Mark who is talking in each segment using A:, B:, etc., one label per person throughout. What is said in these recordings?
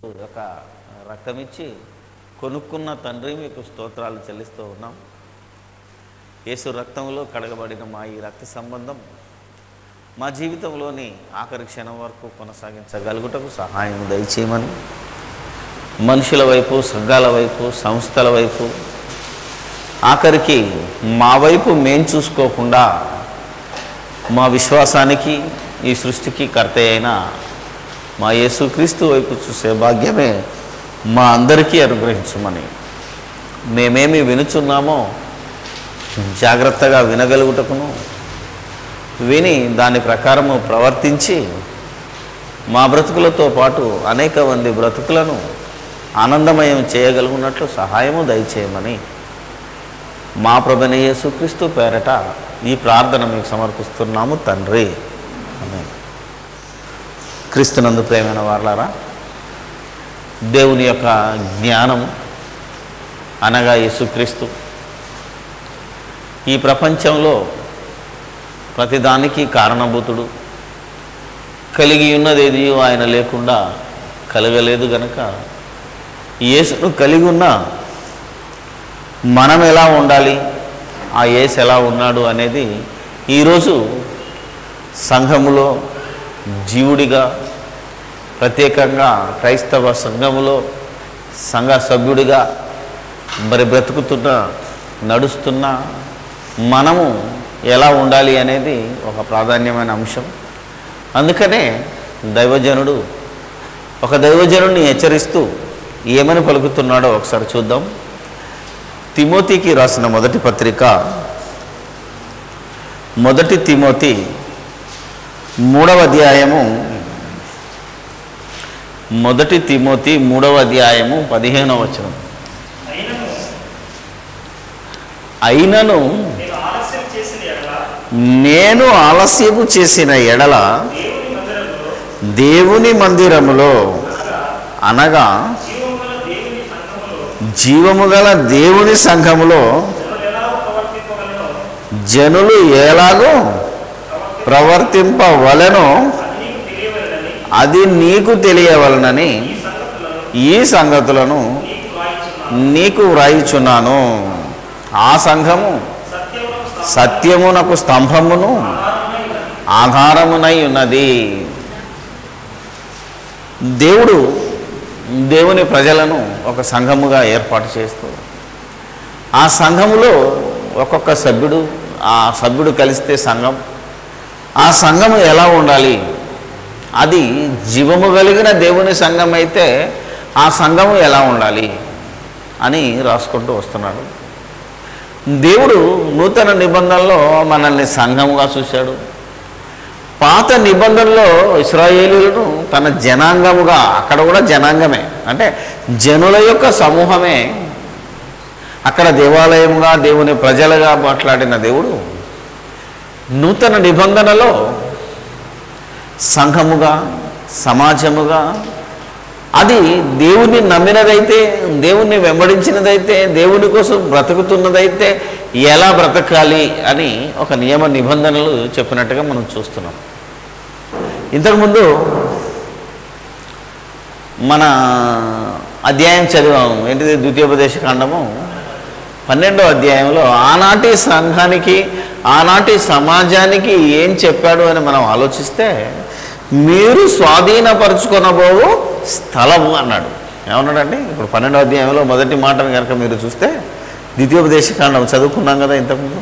A: ఒక రక్తమిచ్చి కొనుక్కున్న తండ్రి మీకు స్తోత్రాలు చెల్లిస్తూ ఉన్నాం. యేసు రక్తంలో కడగబడిన మా ఈ రక్త సంబంధం మా జీవితంలోని ఆఖరి క్షణం వరకు కొనసాగించగలుగుటకు సహాయం దయచేయమని మనుషుల వైపు, సంఘాల వైపు, సంస్థల వైపు, ఆఖరికి మా వైపు మేం చూసుకోకుండా మా విశ్వాసానికి, ఈ సృష్టికి కర్త అయిన మా యేసుక్రీస్తు వైపు చూసే భాగ్యమే మా అందరికీ అనుగ్రహించమని, మేమేమి వినుచున్నామో జాగ్రత్తగా వినగలుగుటకును, విని దాని ప్రకారము ప్రవర్తించి మా బ్రతుకులతో పాటు అనేక మంది బ్రతుకులను ఆనందమయం చేయగలుగున్నట్లు సహాయము దయచేయమని మా ప్రభువైన యేసుక్రీస్తు పేరట ఈ ప్రార్థన మీకు సమర్పిస్తున్నాము తండ్రి. ఆమేన్. క్రీస్తునందు ప్రియమైన వారలారా, దేవుని యొక్క జ్ఞానం అనగా యేసుక్రీస్తు ఈ ప్రపంచంలో ప్రతిదానికి కారణభూతుడు, కలిగి ఉన్నదేది ఆయన లేకుండా కలగలేదు గనక యేసును కలిగి ఉన్న మనం ఎలా ఉండాలి, ఆ యేసు ఎలా ఉన్నాడు అనేది ఈరోజు సంఘములో జీవుడిగా, ప్రత్యేకంగా క్రైస్తవ సంఘములో సంఘ సభ్యుడిగా మరి బ్రతుకుతున్న, నడుస్తున్న మనము ఎలా ఉండాలి అనేది ఒక ప్రాధాన్యమైన అంశం. అందుకనే దైవజనుడు ఒక దైవజనుడిని హెచ్చరిస్తూ ఏమని పలుకుతున్నాడో ఒకసారి చూద్దాం. తిమోతికి రాసిన మొదటి పత్రిక, మొదటి తిమోతి 3వ అధ్యాయము, మొదటి తిమోతి 3వ అధ్యాయము 15వ వచనం. అయినను నేను ఆలస్యము చేసిన ఎడల దేవుని మందిరములో అనగా జీవము గల దేవుని సంఘములో జనులు ఎలాగో ప్రవర్తింపవలెనో అది నీకు తెలియవలనని ఈ సంగతులను నీకు వ్రాయిచున్నాను. ఆ సంఘము సత్యమునకు స్తంభమును ఆధారమునై ఉన్నది. దేవుడు దేవుని ప్రజలను ఒక సంఘముగా ఏర్పాటు చేస్తూ, ఆ సంఘములో ఒక్కొక్క సభ్యుడు, ఆ సభ్యుడు కలిస్తే సంఘం, ఆ సంఘము ఎలా ఉండాలి, అది జీవము కలిగిన దేవుని సంఘం అయితే ఆ సంఘము ఎలా ఉండాలి అని రాసుకుంటూ వస్తున్నాడు. దేవుడు నూతన నిబంధనలో మనల్ని సంఘముగా చూశాడు. పాత నిబంధనలో ఇశ్రాయేలీయులను తన జనాంగముగా, అక్కడ కూడా జనాంగమే, అంటే జనుల యొక్క సమూహమే, అక్కడ దేవాలయముగా, దేవుని ప్రజలుగా మాట్లాడిన దేవుడు నూతన నిబంధనలో సంఘముగా, సమాజముగా, అది దేవుని నమ్మినదైతే, దేవుణ్ణి వెంబడించినదైతే, దేవుని కోసం బ్రతుకుతున్నదైతే ఎలా బ్రతకాలి అని ఒక నియమ నిబంధనలు చెప్పినట్టుగా మనం చూస్తున్నాం. ఇంతకుముందు మన అధ్యాయం చదివాము, ఏంటిది, ద్వితీయోపదేశ కాండము 12వ అధ్యాయంలో ఆనాటి సంఘానికి, ఆనాటి సమాజానికి ఏం చెప్పాడు అని మనం ఆలోచిస్తే, మీరు స్వాధీనపరుచుకొనబోవు స్థలము అన్నాడు. ఏమన్నాడండి? ఇప్పుడు 12వ అధ్యాయంలో మొదటి మాటను కనుక మీరు చూస్తే, ద్వితీయోపదేశ కాండం చదువుకున్నాం కదా ఇంతకుముందు,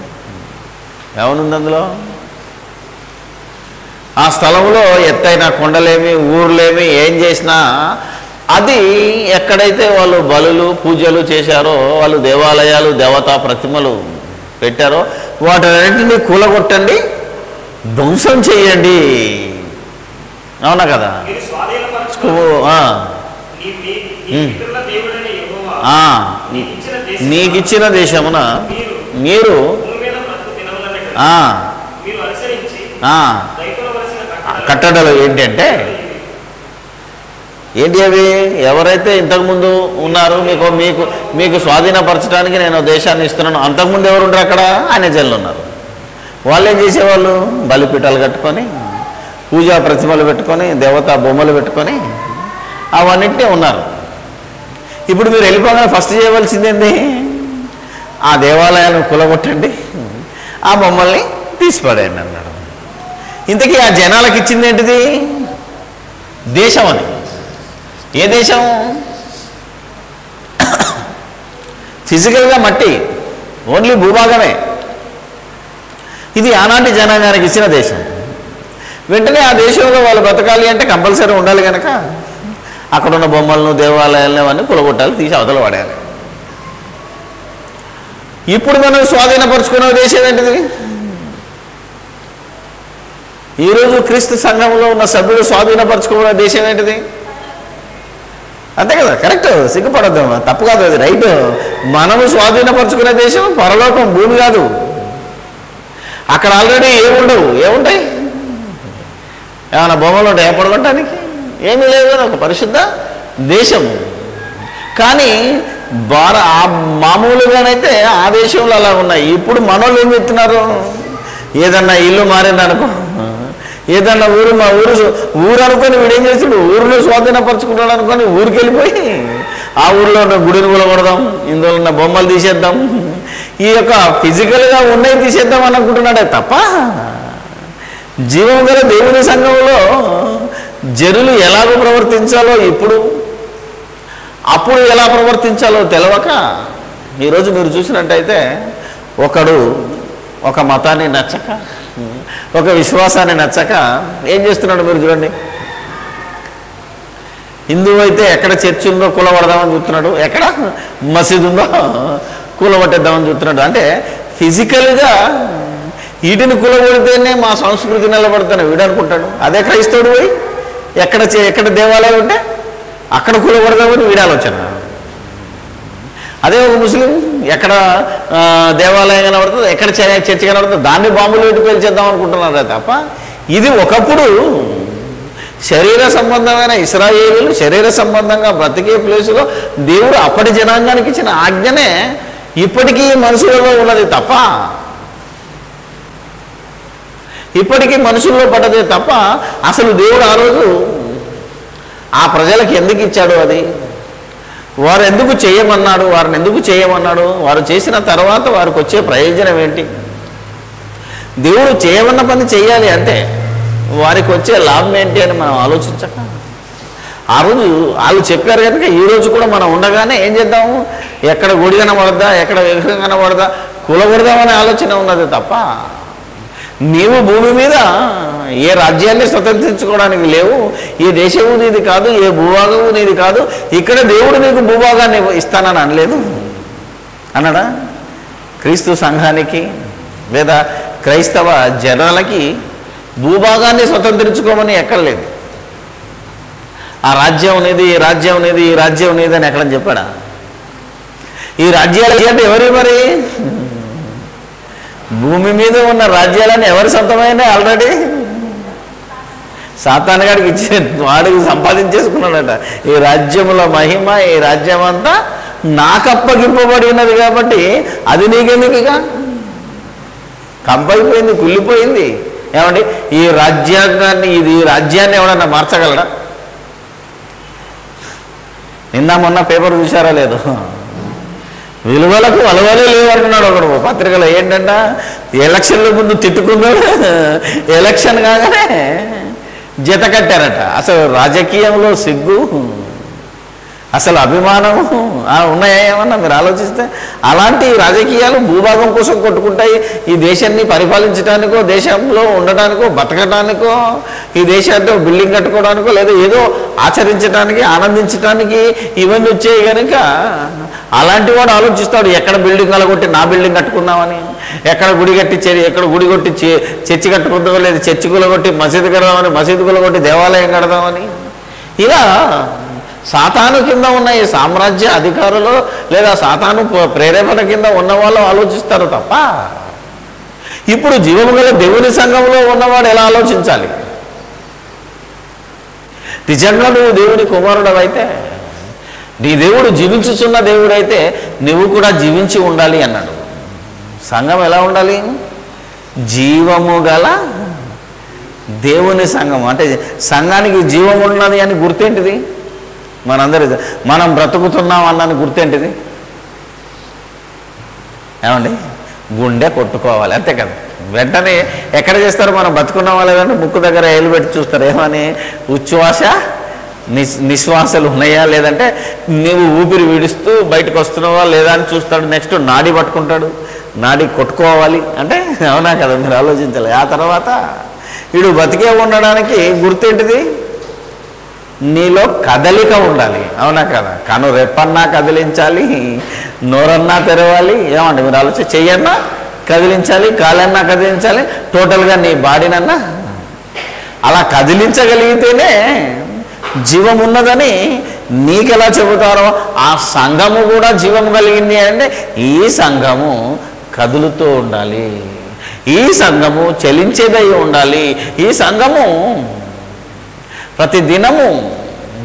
A: ఏమనుంది అందులో? ఆ స్థలంలో ఎత్తైన కొండలేమి, ఊర్లేమి, ఏం చేసినా అది ఎక్కడైతే వాళ్ళు బలులు, పూజలు చేశారో, వాళ్ళు దేవాలయాలు, దేవతా ప్రతిమలు పెట్టారో వాటన్నింటినీ కూలగొట్టండి, ధ్వంసం చేయండి. అవునా కదా? నీకిచ్చిన దేశమున మీరు కట్టడలు ఏంటంటే, ఏంటి అవి? ఎవరైతే ఇంతకుముందు ఉన్నారో మీకు స్వాధీనపరచడానికి నేను దేశాన్ని ఇస్తున్నాను, అంతకుముందు ఎవరు ఉంటారు అక్కడ? అన్యజనులు ఉన్నారు. వాళ్ళు ఏం చేసేవాళ్ళు? బలిపీఠాలు కట్టుకొని, పూజా ప్రతిమలు పెట్టుకొని, దేవతా బొమ్మలు పెట్టుకొని అవన్నింటినీ ఉన్నారు. ఇప్పుడు మీరు వెళ్ళిపోగానే ఫస్ట్ చేయవలసిందేంది? ఆ దేవాలయాలను కూలగొట్టండి, ఆ బొమ్మల్ని తీసిపడేయండి అన్నాడు. ఇంతకీ ఆ జనాలకు ఇచ్చింది ఏంటిది? దేశం అని. ఏ దేశం? ఫిజికల్గా మట్టి, ఓన్లీ భూభాగమే. ఇది ఆనాటి జనాంగానికి ఇచ్చిన దేశం. వెంటనే ఆ దేశంలో వాళ్ళు బ్రతకాలి అంటే కంపల్సరీ ఉండాలి కనుక అక్కడున్న బొమ్మలను, దేవాలయాలను అవన్నీ కూలగొట్టాలి, తీసి అవతల పడేయాలి. ఇప్పుడు మనం స్వాధీనపరుచుకున్న దేశం ఏంటిది? ఈరోజు క్రీస్తు సంఘంలో ఉన్న సభ్యులు స్వాధీనపరచుకున్న దేశం ఏంటిది? అంతే కదా, కరెక్ట్, సిగ్గుపడద్దు, తప్పు కాదు, అది రైట్. మనము స్వాధీనపరచుకునే దేశం పరలోకం, భూమి కాదు. అక్కడ ఆల్రెడీ ఏముంటాయి? ఏమైనా బొమ్మలు ఉంటాయి పడగొట్టడానికి? ఏమీ లేవు కదా, ఒక పరిశుద్ధ దేశము. కానీ మామూలుగానైతే ఆ దేశంలో అలా ఉన్నాయి. ఇప్పుడు మనోళ్ళు ఏం చెప్తున్నారు? ఏదన్నా ఇల్లు మారిందనుకో, ఏదన్నా ఊరు అనుకొని వీడేం చేస్తాడు, ఊరిలో స్వాధీనపరచుకుంటాడు అనుకొని ఊరికి వెళ్ళిపోయి ఆ ఊరిలో ఉన్న గుడిని కూలగొడదాం, ఇందులో ఉన్న బొమ్మలు తీసేద్దాం, ఈ యొక్క ఫిజికల్గా ఉన్నవి తీసేద్దాం అనుకుంటున్నాడే తప్ప జీవం గల దేవుని సంఘంలో జనులు ఎలాగో ప్రవర్తించాలో అప్పుడు ఎలా ప్రవర్తించాలో తెలవక ఈరోజు మీరు చూసినట్టయితే ఒకడు ఒక మతాన్ని నచ్చక, ఒక విశ్వాసాన్ని నచ్చక ఏం చేస్తున్నాడు మీరు చూడండి. హిందువు అయితే ఎక్కడ చర్చ్ ఉందో కూలబడదామని చూస్తున్నాడు, ఎక్కడ మసీదు ఉందో కూలబట్టేద్దామని చూస్తున్నాడు. అంటే ఫిజికల్గా వీటిని కూలబడితేనే మా సంస్కృతి నిలబడతాను వీడు అనుకుంటాడు. అదే క్రైస్తవుడు పోయి ఎక్కడ దేవాలయం ఉంటే అక్కడ కూలబడదామని వీడి ఆలోచన. అదే ఒక ముస్లిం ఎక్కడ దేవాలయం కనబడుతుంది, ఎక్కడ చర్చి కనబడుతుంది, దాన్ని బాంబులు పెట్టి పేల్చేద్దాం అనుకుంటున్నారే తప్ప ఇది ఒకప్పుడు శరీర సంబంధమైన ఇశ్రాయేలీలు శరీర సంబంధంగా బ్రతికే ప్లేసులో దేవుడు అప్పటి జనాంగానికి ఇచ్చిన ఆజ్ఞనే ఇప్పటికీ మనుషులలో ఉన్నది తప్ప, ఇప్పటికీ మనుషుల్లో పడ్డదే తప్ప అసలు దేవుడు ఆ రోజు ఆ ప్రజలకు ఎందుకు ఇచ్చాడు? అది వారు ఎందుకు చేయమన్నాడు? వారిని ఎందుకు చేయమన్నాడు? వారు చేసిన తర్వాత వారికి వచ్చే ప్రయోజనం ఏంటి? దేవుడు చేయమన్న పని చేయాలి అంటే వారికి వచ్చే లాభం ఏంటి అని మనం ఆలోచించక ఆ రోజు వాళ్ళు చెప్పారు కనుక ఈ రోజు కూడా మనం ఉండగానే ఏం చేద్దాము, ఎక్కడ గుడి కనబడదా, ఎక్కడ విగ్రహం కనబడదా కూలగొడదామనే ఆలోచన ఉన్నది తప్ప నీవు భూమి మీద ఏ రాజ్యాన్ని స్వతంత్రించుకోవడానికి లేవు, ఏ దేశము నీది కాదు, ఏ భూభాగము నీది కాదు, ఇక్కడ దేవుడు నీకు భూభాగాన్ని ఇస్తానని అనలేదు అన్నాడా? క్రీస్తు సంఘానికి లేదా క్రైస్తవ జనాలకి భూభాగాన్ని స్వతంత్రించుకోమని ఎక్కడ లేదు. ఆ రాజ్యం అనేది, ఈ రాజ్యం అనేది, ఈ రాజ్యం అనేది అని ఎక్కడ చెప్పాడా? ఈ రాజ్యాలు అంటే ఎవరి మరి? భూమి మీద ఉన్న రాజ్యాలని ఎవరు సొంతమైనా ఆల్రెడీ సాతాను గాడికి ఇచ్చే వాడికి సంపాదించేసుకున్నాడట. ఈ రాజ్యముల మహిమ, ఈ రాజ్యం అంతా నాకు అప్పగింపబడి ఉన్నది కాబట్టి అది నీకెందుకు ఇక కంపైపోయింది, కుళ్ళిపోయింది. ఏమండి ఈ రాజ్యాన్ని ఎవడన్నా మార్చగలడా? నిన్న మొన్న పేపర్ చూసారా లేదు, విలువలకు అలవలే లేవంటున్నాడు ఒకడు పత్రికలో. ఏంటంట, ఎలక్షన్ల ముందు తిట్టుకున్నాడు, ఎలక్షన్ కాగానే జత కట్టారట. అసలు రాజకీయంలో సిగ్గు, అసలు అభిమానము ఉన్నాయా ఏమన్నా మీరు ఆలోచిస్తే? అలాంటి రాజకీయాలు భూభాగం కోసం కొట్టుకుంటాయి. ఈ దేశాన్ని పరిపాలించడానికో, దేశంలో ఉండటానికో, బతకడానికో, ఈ దేశాన్ని బిల్డింగ్ కట్టుకోవడానికో, లేదా ఏదో ఆచరించడానికి, ఆనందించడానికి ఇవన్నీ వచ్చాయి కనుక అలాంటి వాడు ఆలోచిస్తాడు, ఎక్కడ బిల్డింగ్ అలగొట్టి నా బిల్డింగ్ కట్టుకుందామని, ఎక్కడ గుడి కొట్టి చర్చి కట్టుకుందామో, లేదా చర్చి కూలగొట్టి మసీదు కడదామని, మసీదు కూలగొట్టి దేవాలయం కడదామని, ఇలా సాతాను కింద ఉన్న ఈ సామ్రాజ్య అధికారులు లేదా సాతాను ప్రేరేపణ కింద ఉన్న వాళ్ళు ఆలోచిస్తారు తప్ప ఇప్పుడు జీవము గల దేవుని సంఘంలో ఉన్నవాడు ఎలా ఆలోచించాలి? నిజంగా నువ్వు దేవుని కుమారుడవైతే, నీ దేవుడు జీవించుచున్న దేవుడైతే నువ్వు కూడా జీవించి ఉండాలి అన్నాడు. సంఘం ఎలా ఉండాలి? జీవము గల దేవుని సంఘం. అంటే సంఘానికి జీవం ఉన్నది అని గుర్తేంటిది? మనం బ్రతుకుతున్నాం అన్నది గుర్తేంటిది? ఏమండి, గుండె కొట్టుకోవాలి, అంతే కదా. వెంటనే ఎక్కడ చేస్తారు? మనం బతుకున్నావా లేదంటే ముక్కు దగ్గర ఏలు పెట్టి చూస్తారు. ఏమని? ఉచ్ఛ్వాస నిశ్వాసలు ఉన్నాయా, లేదంటే నువ్వు ఊపిరి విడుస్తూ బయటకు వస్తున్నావా లేదా అని చూస్తాడు. నెక్స్ట్ నాడి పట్టుకుంటాడు, నాడి కొట్టుకోవాలి అంటే, అవునా కదా, మీరు ఆలోచించాలి. ఆ తర్వాత వీడు బతికే ఉండడానికి గుర్తేంటిది? నీలో కదలిక ఉండాలి, అవునా కదా. కను రెప్పన్నా కదిలించాలి, నోరన్నా తెరవాలి, ఏమంటే మీరు ఆలోచన, చెయ్యన్నా కదిలించాలి, కాలన్నా కదిలించాలి, టోటల్గా నీ బాడీనన్నా అలా కదిలించగలిగితేనే జీవం ఉన్నదని నీకెలా చెబుతారో ఆ సంఘము కూడా జీవం కలిగింది అంటే ఈ సంఘము కదులుతూ ఉండాలి, ఈ సంఘము చలించేదై ఉండాలి, ఈ సంఘము ప్రతి దినము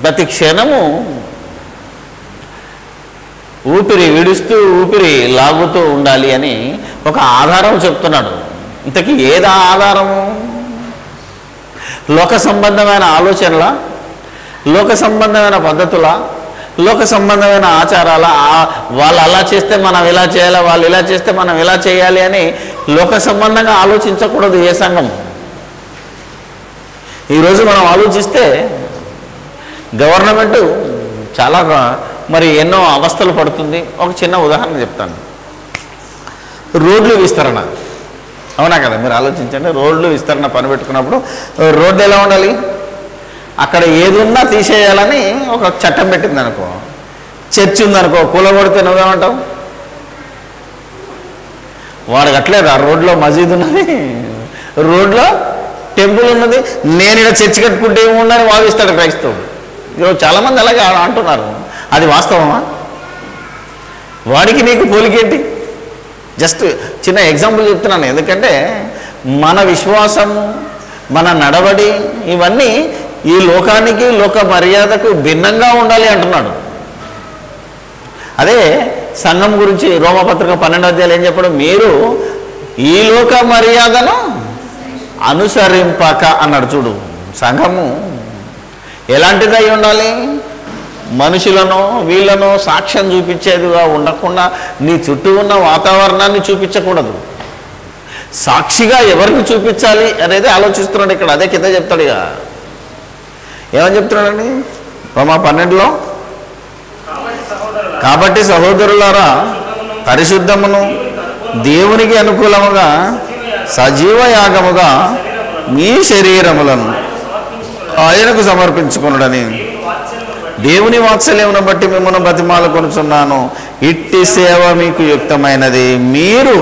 A: ప్రతి క్షణము ఊపిరి విడుస్తూ ఊపిరి లాగుతూ ఉండాలి అని ఒక ఆధారం చెప్తున్నాడు. ఇంతకీ ఏదా ఆధారము? లోక సంబంధమైన ఆలోచనల, లోక సంబంధమైన పద్ధతుల, లోక సంబంధమైన ఆచారాల, వాళ్ళు అలా చేస్తే మనం ఇలా చేయాలి, వాళ్ళు ఇలా చేస్తే మనం ఇలా చేయాలి అని లోక సంబంధంగా ఆలోచించకూడదు ఏ సంఘం. ఈరోజు మనం ఆలోచిస్తే గవర్నమెంట్ చాలా మరి ఎన్నో అవస్థలు పడుతుంది. ఒక చిన్న ఉదాహరణ చెప్తాను. రోడ్లు విస్తరణ, అవునా కదా, మీరు ఆలోచించండి. రోడ్లు విస్తరణ పని పెట్టుకున్నప్పుడు రోడ్డు ఎలా ఉండాలి? అక్కడ ఏది ఉన్నా తీసేయాలని ఒక చట్టం పెట్టింది అనుకో. చర్చ్ ఉందనుకో, కూలగొడితే నువ్వేమంటావు? వాడికి అట్లేదు, ఆ రోడ్లో మసీద్ ఉన్నది, రోడ్లో టెంపుల్ ఉన్నది, నేను ఇలా చర్చ్ కట్టుకుంటే ఏముందని వాదిస్తాడు క్రైస్తవుడు. ఈరోజు చాలామంది అలాగే అంటున్నారు. అది వాస్తవమా? వాడికి నీకు పోలికేంటి? జస్ట్ చిన్న ఎగ్జాంపుల్ చెప్తున్నాను. ఎందుకంటే మన విశ్వాసము, మన నడవడి ఇవన్నీ ఈ లోకానికి, లోక మర్యాదకు భిన్నంగా ఉండాలి అంటున్నాడు. అదే సంఘం గురించి రోమపత్రిక 12వ అధ్యాయం ఏం చెప్పడం? మీరు ఈ లోక మర్యాదను అనుసరింపక అన్నాడు. చూడు, సంఘము ఎలాంటిదై ఉండాలి? మనుషులను వీళ్ళను సాక్ష్యం చూపించేదిగా ఉండకుండా నీ చుట్టూ ఉన్న వాతావరణాన్ని చూపించకూడదు. సాక్షిగా ఎవరికి చూపించాలి అనేది ఆలోచిస్తున్నాడు ఇక్కడ. అదే కింద చెప్తాడు. ఇక ఏమని చెప్తున్నాడండి రోమా 12లో? కాబట్టి సహోదరులారా, పరిశుద్ధమును దేవునికి అనుకూలముగా సజీవ యాగముగా మీ శరీరములను ఆయనకు సమర్పించుకొనుడని దేవుని వాత్సల్యమును బట్టి మిమ్మల్ని బతిమాలుకొనుచున్నాను. ఇట్టి సేవ మీకు యుక్తమైనది. మీరు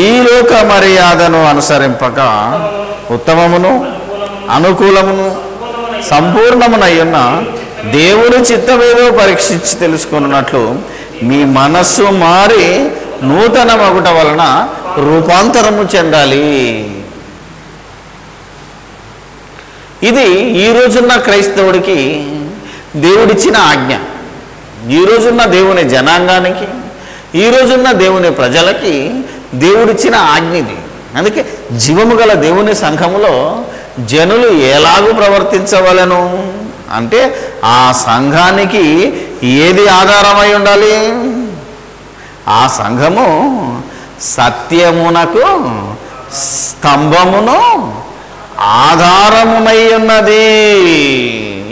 A: ఈ లోక మర్యాదను అనుసరింపక ఉత్తమమును అనుకూలమును సంపూర్ణమునయ్యున్న దేవుని చిత్తమేదో పరీక్షించి తెలుసుకున్నట్లు మీ మనస్సు మారి నూతన మగుట వలన రూపాంతరము చెందాలి. ఇది ఈ రోజున్న క్రైస్తవుడికి దేవుడిచ్చిన ఆజ్ఞ. ఈ రోజున్న దేవుని జనాంగానికి, ఈ రోజున్న దేవుని ప్రజలకి దేవుడిచ్చిన ఆజ్ఞ ఇది. అందుకే జీవము గల దేవుని సంఘములో జనులు ఎలాగూ ప్రవర్తించవలను అంటే ఆ సంఘానికి ఏది ఆధారమై ఉండాలి? ఆ సంఘము సత్యమునకు స్తంభమును ఆధారమునై ఉన్నది.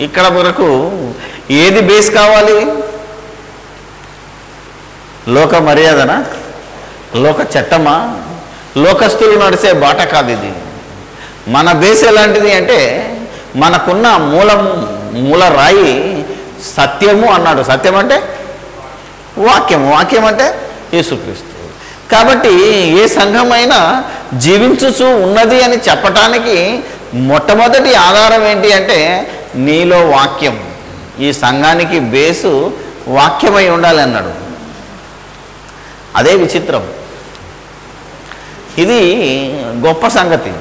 A: ఇక్కడ వరకు ఏది బేస్ కావాలి? లోక మర్యాదనా, లోక చట్టమా, లోకస్తులు నడిచే బాట కాదు ఇది. మన బేస్ ఎలాంటిది అంటే మనకున్న మూల రాయి సత్యము అన్నాడు. సత్యం అంటే వాక్యము, వాక్యం అంటే యేసుక్రీస్తు. కాబట్టి ఏ సంఘమైనా జీవించుచు ఉన్నది అని చెప్పటానికి మొట్టమొదటి ఆధారం ఏంటి అంటే నీలో వాక్యం. ఈ సంఘానికి బేసు వాక్యమై ఉండాలి అన్నాడు. అదే విచిత్రం. ఇది గొప్ప సంగతి.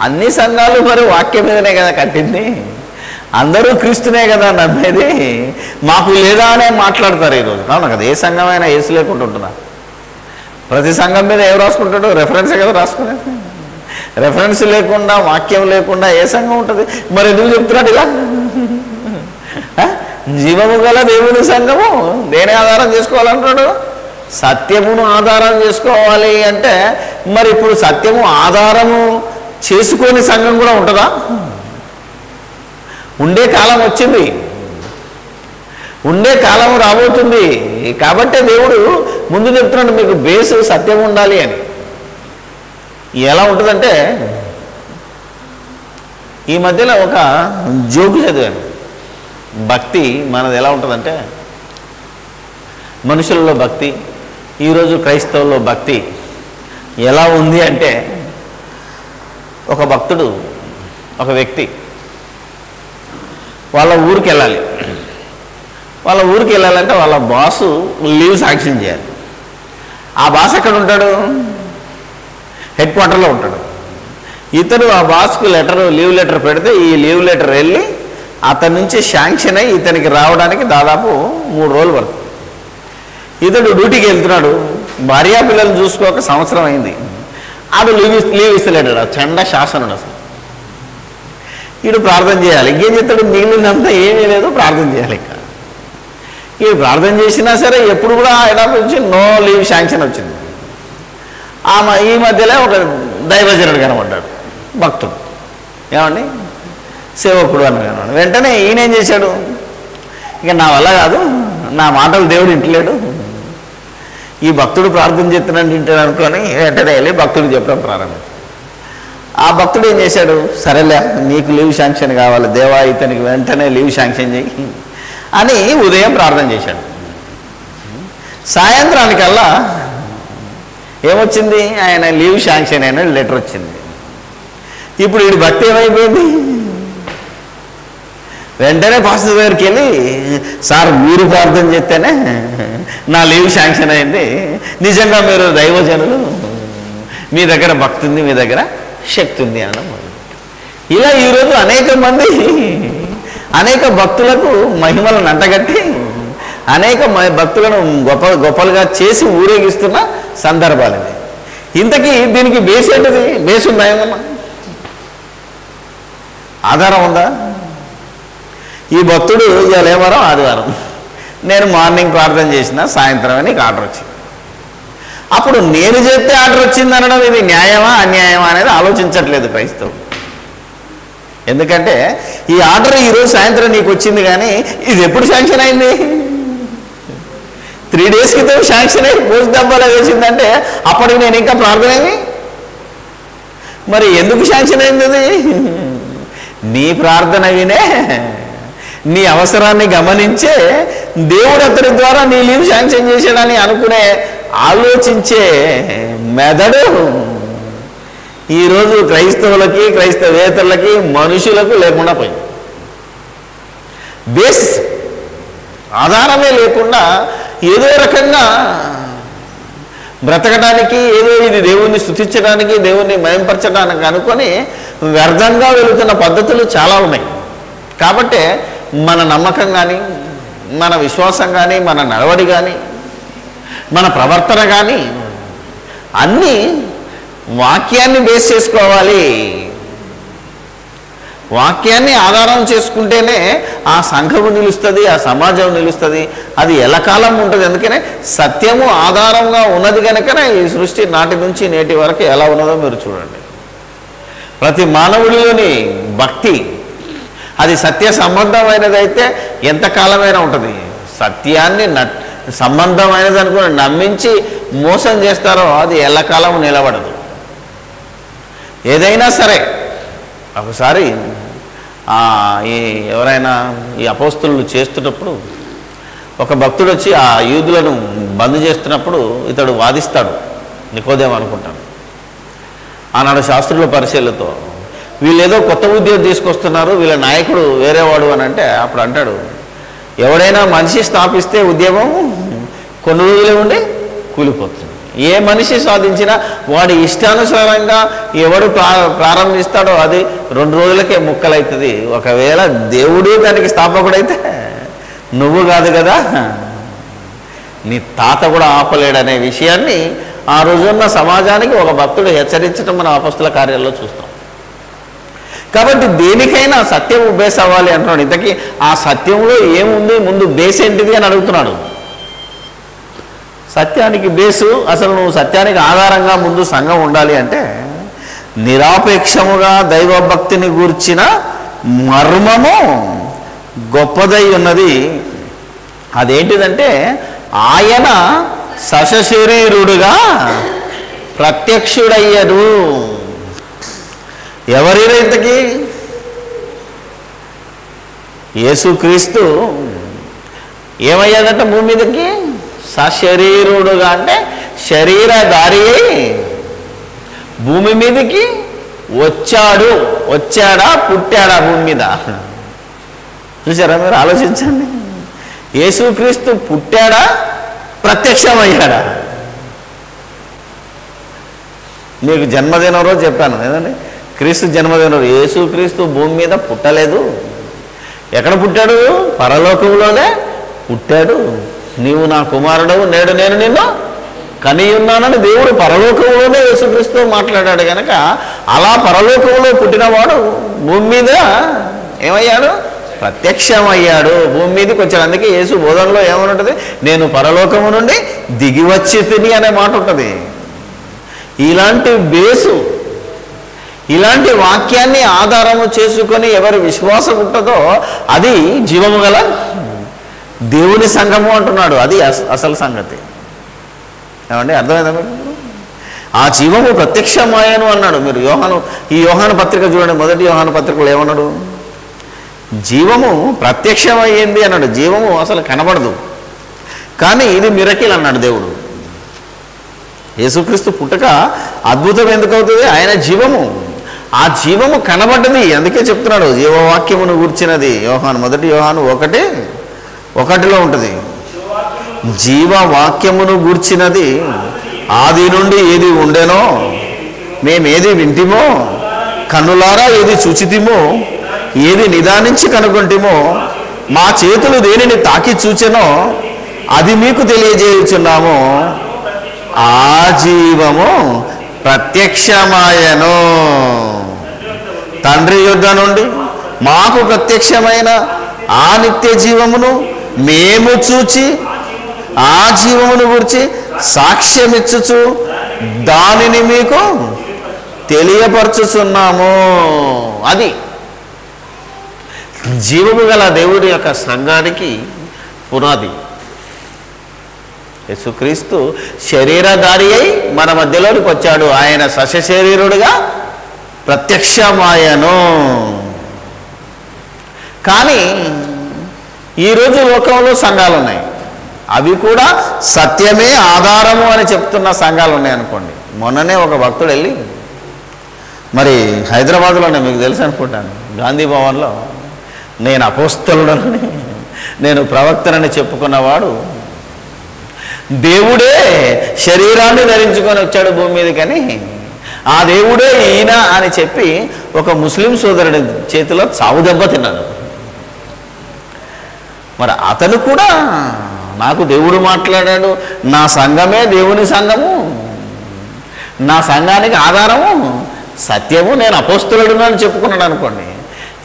A: అన్ని సంఘాలు మరి వాక్యం మీదనే కదా కట్టింది. అందరూ క్రీస్తునే కదా నమ్మేది. మాకు లేదా అనే మాట్లాడతారు ఈరోజు. అవును కదా, ఏ సంఘమైనా ఏసు లేకుండా ఉంటుందా? ప్రతి సంఘం మీద ఎవరు రాసుకుంటాడు? రెఫరెన్సే కదా రాసుకునేది. రెఫరెన్స్ లేకుండా, వాక్యం లేకుండా ఏ సంఘం ఉంటుంది? మరి ఎందుకు చెప్తున్నాడు ఇలా? జీవము గల దేవుని సంఘము దేని ఆధారం చేసుకోవాలంటున్నాడు? సత్యమును ఆధారం చేసుకోవాలి అంటే మరి ఇప్పుడు సత్యము ఆధారము చేసుకొని సంఘం కూడా ఉంటుందా? ఉండే కాలం వచ్చింది, ఉండే కాలం రాబోతుంది. కాబట్టే దేవుడు ముందు చెప్తున్నాడు మీకు బేసు సత్యం ఉండాలి అని. ఎలా ఉంటుందంటే ఈ మధ్యలో ఒక జోకు చదివాను. భక్తి మనది ఎలా ఉంటుందంటే మనుషులలో భక్తి, ఈరోజు క్రైస్తవుల్లో భక్తి ఎలా ఉంది అంటే ఒక భక్తుడు ఒక వ్యక్తి వాళ్ళ ఊరికి వెళ్ళాలి. వాళ్ళ ఊరికి వెళ్ళాలంటే వాళ్ళ బాసు లీవ్ శాంక్షన్ చేయాలి. ఆ బాస్ ఎక్కడ ఉంటాడు? హెడ్ క్వార్టర్లో ఉంటాడు. ఇతను ఆ బాస్కు లీవ్ లెటర్ పెడితే ఈ లీవ్ లెటర్ వెళ్ళి అతని నుంచి శాంక్షన్ అయ్యి ఇతనికి రావడానికి దాదాపు 3 రోజులు పడుతుంది. ఇతడు డ్యూటీకి వెళ్తున్నాడు, భార్యా పిల్లలు చూసుకోక సంవత్సరం అయింది. ఆడు లీవ్ ఇస్తలేడు. చండ శాసనుడు అసలు. వీడు ప్రార్థన చేయాలి. ఇంకేం చేస్తాడు? మిగిలినంతా ఏమీ లేదు, ప్రార్థన చేయాలి. ఇంకా వీడు ప్రార్థన చేసినా సరే ఎప్పుడు కూడా ఆయన నుంచి నో లీవ్ శాంక్షన్ వచ్చింది. ఈ మధ్యలో ఒక దైవజనుడు కనబడ్డాడు, భక్తుడు, ఏమండి సేవకుడు అని కనబడ్డాడు. వెంటనే ఈయన ఏం చేశాడు? ఇక నా వల్ల కాదు, నా మాటలు దేవుడు వింటలేడు, ఈ భక్తుడు ప్రార్థన చేస్తున్నాడు వింటాడు అనుకొని వెంటనే వెళ్ళి భక్తుడికి చెప్పడం ప్రారంభించాడు. ఆ భక్తుడు ఏం చేశాడు? సరేలే, నీకు లీవ్ శాంక్షన్ కావాలి, దేవా ఇతనికి వెంటనే లీవ్ శాంక్షన్ చేయి అని ఉదయం ప్రార్థన చేశాడు. సాయంత్రానికల్లా ఏమొచ్చింది? ఆయన లీవ్ శాంక్షన్ అయిన లెటర్ వచ్చింది. ఇప్పుడు వీడి భక్తి ఏమైపోయింది? వెంటనే పాస్టర్ దగ్గరికి వెళ్ళి, సార్ మీరు ప్రార్థన చేస్తేనే నా లీవ్ శాంక్షన్ అయింది, నిజంగా మీరు దైవజనులు, మీ దగ్గర భక్తి ఉంది, మీ దగ్గర శక్తి ఉంది అనడం. ఇలా ఈరోజు అనేక భక్తులకు మహిమలను అంటగట్టి అనేక భక్తులను గొప్పలుగా చేసి ఊరేగిస్తున్న సందర్భాలు ఇవి. ఇంతకీ దీనికి బేస్ ఏంటిది? బేస్ ఉందా? ఏమన్నా ఆధారం ఉందా? ఈ భక్తుడు ఇవాళ ఏవారం? ఆదివారం. నేను మార్నింగ్ ప్రార్థన చేసిన, సాయంత్రం నీకు ఆర్డర్ వచ్చింది. అప్పుడు నేను చేస్తే ఆర్డర్ వచ్చింది అనడం ఇది న్యాయమా అన్యాయమా అనేది ఆలోచించట్లేదు క్రైస్తవుడు. ఎందుకంటే ఈ ఆర్డర్ ఈరోజు సాయంత్రం నీకు వచ్చింది, కానీ ఇది ఎప్పుడు శాంక్షన్ అయింది? 3 days క్రితం శాంక్షన్ అయ్యి పోస్ట్ డబ్బాలో వేసిందంటే అప్పటికి నేను ఇంకా ప్రార్థన అయింది. మరి ఎందుకు శాంక్షన్ అయింది అది? నీ ప్రార్థన వినే, నీ అవసరాన్ని గమనించే దేవుడు అతని ద్వారా నీ లీవ్ శాంక్షన్ చేశాడని అనుకునే ఆలోచించే మెదడు ఈరోజు క్రైస్తవులకి, క్రైస్తవేతరులకి, మనుషులకు లేకుండా పోయింది. బేస్ ఆధారమే లేకుండా ఏదో రకంగా బ్రతకడానికి, ఏదో ఇది దేవుణ్ణి స్తుతించడానికి, దేవుణ్ణి మయంపరచడానికి అనుకొని వ్యర్థంగా వెళుతున్న పద్ధతులు చాలా ఉన్నాయి. కాబట్టి మన నమ్మకం కానీ, మన విశ్వాసం కానీ, మన నడవడి కానీ, మన ప్రవర్తన కానీ అన్నీ వాక్యాన్ని బేస్ చేసుకోవాలి. వాక్యాన్ని ఆధారం చేసుకుంటేనే ఆ సంఘము నిలుస్తుంది, ఆ సమాజం నిలుస్తుంది, అది ఎల్లకాలం ఉంటుంది. అందుకనే సత్యము ఆధారంగా ఉన్నది కనుకనే ఈ సృష్టి నాటి నుంచి నేటి వరకు ఎలా ఉన్నదో మీరు చూడండి. ప్రతి మానవుడిలోని భక్తి అది సత్య సంబంధమైనదైతే ఎంతకాలమైనా ఉంటుంది. సత్యాన్ని సంబంధమైనది అనుకుని నమ్మించి మోసం చేస్తారో అది ఎల్లకాలం నిలబడదు. ఏదైనా సరే ఒకసారి ఎవరైనా ఈ అపోస్తులు చేస్తున్నప్పుడు ఒక భక్తుడు వచ్చి ఆ యూదులను బంద్ చేస్తున్నప్పుడు ఇతడు వాదిస్తాడు. నికోదేము అనుకుంటాను. ఆనాడు శాస్త్రుల పరిశీలనతో వీళ్ళేదో కొత్త ఉద్యోగం తీసుకొస్తున్నారు, వీళ్ళ నాయకుడు వేరేవాడు అని అంటే అప్పుడు అంటాడు, ఎవడైనా మనిషి స్థాపిస్తే ఉద్యమం కొన్ని రోజులే ఉండి కూలిపోతుంది. ఏ మనిషి సాధించినా వాడి ఇష్టానుసారంగా ఎవడు ప్రారంభిస్తాడో అది 2 రోజులకే ముక్కలవుతుంది. ఒకవేళ దేవుడే దానికి స్థాపకుడైతే నువ్వు కాదు కదా, నీ తాత కూడా ఆపలేడనే విషయాన్ని ఆ రోజున్న సమాజానికి ఒక భక్తుడు హెచ్చరించడం మనం అపొస్తల కార్యాల్లో చూస్తాం. కాబట్టి దేనికైనా సత్యం బేస్ అవ్వాలి అంటున్నాడు. ఇంతకీ ఆ సత్యంలో ఏముంది, ముందు బేస్ ఏంటిది అని అడుగుతున్నాడు. సత్యానికి బేసు, అసలు నువ్వు సత్యానికి ఆధారంగా ముందు సంఘం ఉండాలి అంటే నిరాపేక్షముగా దైవభక్తిని గూర్చిన మర్మము గొప్పదై ఉన్నది. అదేంటిదంటే ఆయన సశరీరుడుగా ప్రత్యక్షుడయ్యరు. ఎవరి రైతుకి? యేసుక్రీస్తు ఏమయ్యాడంటే భూమి మీదకి సశరీరుడుగా, అంటే శరీరధారి అయి భూమి మీదకి వచ్చాడు. వచ్చాడా, పుట్టాడా భూమి మీద? చూసారా మీరు? ఆలోచించండి. యేసుక్రీస్తు పుట్టాడా, ప్రత్యక్షమయ్యాడా? మీకు జన్మదినం రోజు చెప్పాను ఏదండి, క్రీస్తు జన్మదినం రోజు. యేసుక్రీస్తు భూమి మీద పుట్టలేదు. ఎక్కడ పుట్టాడు? పరలోకంలోనే పుట్టాడు. నీవు నా కుమారుడవు, నేడు నేను నిన్ను కనియున్నానని దేవుడు పరలోకంలోనే యేసుక్రీస్తు మాట్లాడాడు కనుక అలా పరలోకంలో పుట్టినవాడు భూమి మీద ఏమయ్యాడు? ప్రత్యక్షమయ్యాడు, భూమి మీదకి వచ్చాడు. అందుకే యేసు బోధనలో ఏమని ఉంటుంది? నేను పరలోకము నుండి దిగి వచ్చి తిని అనే మాట ఉంటుంది. ఇలాంటి బేసు, ఇలాంటి వాక్యాన్ని ఆధారము చేసుకొని ఎవరి విశ్వాసం ఉంటుందో అది జీవము గల దేవుని సంఘము అంటున్నాడు. అది అసలు సంగతి. ఏమండి, అర్థమైందా మీరు? ఆ జీవము ప్రత్యక్షమాయను అన్నాడు. మీరు ఈ యోహాను పత్రిక చూడండి. మొదటి యోహాను పత్రికలో ఏమన్నాడు? జీవము ప్రత్యక్షమయ్యింది అన్నాడు. జీవము అసలు కనబడదు, కానీ ఇది మిరకిల్ అన్నాడు దేవుడు. యేసుక్రీస్తు పుట్టుక అద్భుతం ఎందుకు అవుతుంది? ఆయన జీవము, ఆ జీవము కనబడ్డది. అందుకే చెప్తున్నాడు జీవవాక్యమును గూర్చినది. మొదటి యోహాను 1:1 ఉంటుంది. జీవవాక్యమును గూర్చినది ఆది నుండి ఏది ఉండెనో, మేమేది వింటిమో, కన్నులారా ఏది చూచితిమో, ఏది నిదానించి కనుగొంటిమో, మా చేతులు దేనిని తాకి చూచెనో అది మీకు తెలియజేయుచున్నాము. ఆ జీవము ప్రత్యక్షమాయను, తండ్రి యొద్ద నుండి మాకు ప్రత్యక్షమైన ఆ నిత్య జీవమును మేము చూచి ఆ జీవమును గురించి సాక్ష్యమిచ్చుచు దానిని మీకు తెలియపరచుచున్నాము. అది జీవము గల దేవుడి యొక్క సంఘానికి పునాది. యేసుక్రీస్తు శరీరధారి అయి మన మధ్యలోనికి వచ్చాడు. ఆయన సశరీరుడుగా ప్రత్యక్షమాయను. కానీ ఈరోజు లోకంలో సంఘాలు ఉన్నాయి, అవి కూడా సత్యమే ఆధారము అని చెప్తున్న సంఘాలు ఉన్నాయి అనుకోండి. మొన్ననే ఒక భక్తుడు వెళ్ళి, మరి హైదరాబాద్లోనే, మీకు తెలుసు అనుకుంటాను, గాంధీ భవన్లో నేను అపోస్తలుడనని, నేను ప్రవక్తనని చెప్పుకున్నవాడు దేవుడే శరీరాన్ని ధరించుకొని వచ్చాడు భూమి మీద, కానీ ఆ దేవుడే ఈయన అని చెప్పి ఒక ముస్లిం సోదరుడి చేతిలో చావు దెబ్బ తిన్నాడు. మరి అతను కూడా నాకు దేవుడు మాట్లాడాడు, నా సంఘమే దేవుని సంఘము, నా సంఘానికి ఆధారము సత్యము, నేను అపోస్తలుడును అని చెప్పుకున్నాడు అనుకోండి.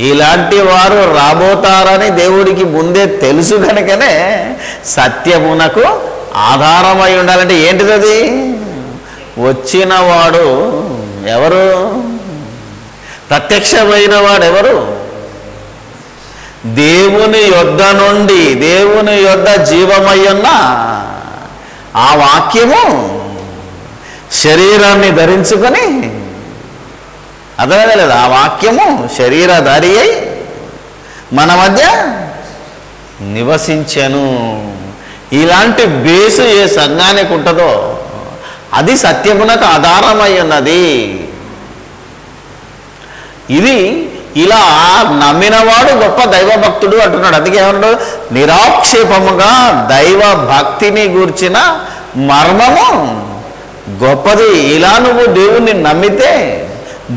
A: ఇలాంటి వారు రాబోతారని దేవుడికి ముందే తెలుసు కనుకనే సత్యమునకు ఆధారమై ఉండాలంటే ఏంటిది? అది వచ్చిన వాడు ఎవరు? ప్రత్యక్షమైన వాడు ఎవరు? దేవుని యొద్ద నుండి, దేవుని యొద్ద జీవమై ఉన్న ఆ వాక్యము శరీరాన్ని ధరించుకొని, అర్థమైందా లేదా? ఆ వాక్యము శరీరధారి అయి మన మధ్య నివసించెను. ఇలాంటి బేసు ఏ సంఘానికి ఉంటుందో అది సత్యమునకు ఆధారమై ఉన్నది. ఇది ఇలా నమ్మినవాడు గొప్ప దైవభక్తుడు అంటున్నాడు. అందుకే ఏమన్నాడు? నిరాక్షేపముగా దైవ భక్తిని గూర్చిన మర్మము గొప్పది. ఇలా నువ్వు దేవుణ్ణి నమ్మితే,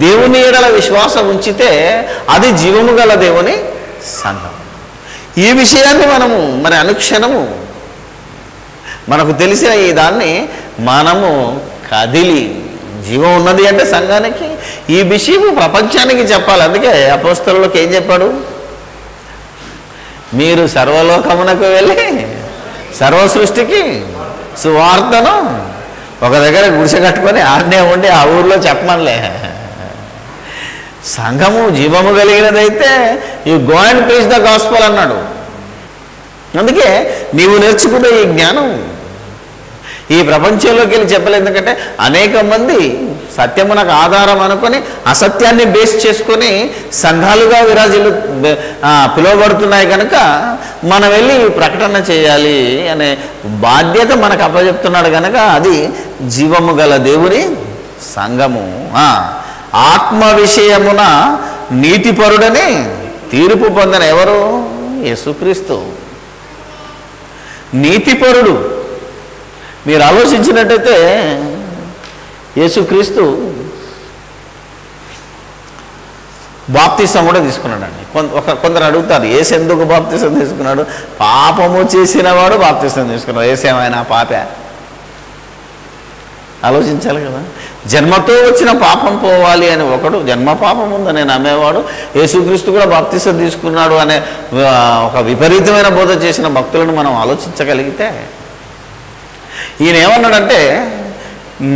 A: దేవుని ఎడల విశ్వాసం ఉంచితే అది జీవము గల దేవుని సంఘం. ఈ విషయాన్ని మనము మరి అనుక్షణము మనకు తెలిసిన ఈ దాన్ని మనము కదిలి జీవం ఉన్నది అంటే సంఘానికి ఈ విషయం ప్రపంచానికి చెప్పాలి. అందుకే అపోస్తలులకు ఏం చెప్పాడు? మీరు సర్వలోకమునకు వెళ్ళి సర్వ సృష్టికి సువార్తను ఒక దగ్గర గుడిసె కట్టుకొని ఆడనే ఉండి ఆ ఊర్లో చెప్పమనిలే. సంఘము జీవము కలిగినదైతే you go and preach the gospel అన్నాడు. అందుకే నీవు నేర్చుకున్న ఈ జ్ఞానం ఈ ప్రపంచంలోకి వెళ్ళి చెప్పలేదు. ఎందుకంటే అనేక మంది సత్యమునకు ఆధారం అనుకొని అసత్యాన్ని బేస్ చేసుకొని సంఘాలుగా పిలువబడుతున్నాయి కనుక మనం వెళ్ళి ప్రకటన చేయాలి అనే బాధ్యత మనకు అప్పచెప్తున్నాడు కనుక అది జీవము గల దేవుని సంఘము. ఆత్మ విషయమున నీతిపరుడని తీర్పు పొందిన ఎవరు? యేసుక్రీస్తు నీతిపరుడు. మీరు ఆలోచించినట్టయితే యేసుక్రీస్తు బాప్తిసం కూడా తీసుకున్నాడండి. కొందరు అడుగుతారు యేసు ఎందుకు బాప్తిసం తీసుకున్నాడు? పాపము చేసిన వాడు బాప్తిసం తీసుకున్నాడు. యేసేమైనా పాపే? ఆలోచించాలి కదా. జన్మతో వచ్చిన పాపం పోవాలి అని ఒకడు, జన్మ పాపం ఉందని నమ్మేవాడు యేసుక్రీస్తు కూడా బాప్తిసం తీసుకున్నాడు అనే ఒక విపరీతమైన బోధ చేసిన భక్తులను మనం ఆలోచించగలిగితే, ఈయన ఏమన్నాడంటే